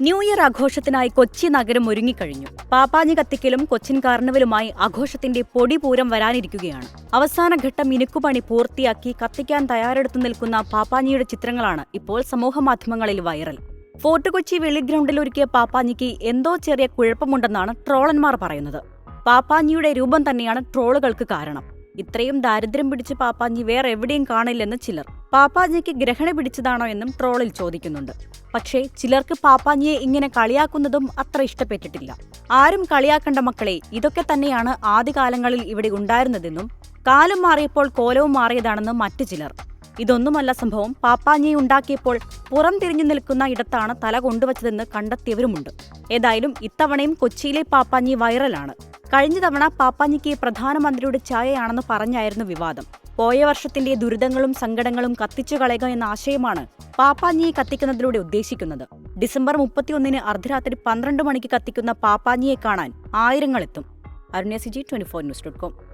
New year ആഘോഷത്തിനായി Kochi നഗരം ഒരുങ്ങിക്കഴിഞ്ഞു. പാപ്പാഞ്ഞി കത്തിക്കലും കൊച്ചിൻ കാർണിവലുമായി ആഘോഷത്തിന്റെ പൊടിപൂരം വരാനിരിക്കുകയാണ്. അവസാനഘട്ട മിനുക്കുപണി പൂർത്തിയാക്കി കത്തിക്കാൻ തയ്യാറെടുത്തു നിൽക്കുന്ന പാപ്പാഞ്ഞിയുടെ ചിത്രങ്ങളാണ് ഇപ്പോൾ സമൂഹമാധ്യമങ്ങളിൽ വൈറൽ. ഫോർട്ട് കൊച്ചി വെള്ളിഗ്രൗണ്ടിൽ ഒരുക്കിയ പാപ്പാഞ്ഞിക്ക് എന്തോ ചെറിയ കുഴപ്പമുണ്ടെന്നാണ് ട്രോളന്മാർ പറയുന്നത്. പാപ്പാഞ്ഞിയുടെ രൂപം തന്നെയാണ് ട്രോളുകൾക്ക് കാരണം. ഇത്രയും ദാരിദ്ര്യം പിടിച്ച് പാപ്പാഞ്ഞി വേറെ എവിടെയും കാണില്ലെന്ന് ചിലർ. പാപ്പാഞ്ഞിക്ക് ഗ്രഹണ പിടിച്ചതാണോ എന്നും ട്രോളിൽ ചോദിക്കുന്നുണ്ട്. പക്ഷേ ചിലർക്ക് പാപ്പാഞ്ഞിയെ ഇങ്ങനെ കളിയാക്കുന്നതും അത്ര ഇഷ്ടപ്പെട്ടിട്ടില്ല. ആരും കളിയാക്കണ്ട മക്കളെ, ഇതൊക്കെ തന്നെയാണ് ആദ്യകാലങ്ങളിൽ ഇവിടെ ഉണ്ടായിരുന്നതെന്നും കാലം മാറിയപ്പോൾ കോലവും മാറിയതാണെന്നും മറ്റു ചിലർ. ഇതൊന്നുമല്ല സംഭവം. പാപ്പാഞ്ഞിയെ ഉണ്ടാക്കിയപ്പോൾ പുറം തിരിഞ്ഞു നിൽക്കുന്ന ഇടത്താണ് തല കൊണ്ടുവച്ചതെന്ന് കണ്ടെത്തിയവരുമുണ്ട്. ഏതായാലും ഇത്തവണയും കൊച്ചിയിലെ പാപ്പാഞ്ഞി വൈറലാണ്. കഴിഞ്ഞ തവണ പാപ്പാഞ്ഞിക്ക് പ്രധാനമന്ത്രിയുടെ ഛായയാണെന്ന് പറഞ്ഞായിരുന്നു വിവാദം. പോയ വർഷത്തിന്റെ ദുരിതങ്ങളും സങ്കടങ്ങളും കത്തിച്ചു കളയുക എന്ന ആശയമാണ് പാപ്പാഞ്ഞിയെ കത്തിക്കുന്നതിലൂടെ ഉദ്ദേശിക്കുന്നത്. ഡിസംബർ 31 അർദ്ധരാത്രി 12 മണിക്ക് കത്തിക്കുന്ന പാപ്പാഞ്ഞിയെ കാണാൻ ആയിരങ്ങളെത്തും. അരുണ്യ സിജി, 24 News.com.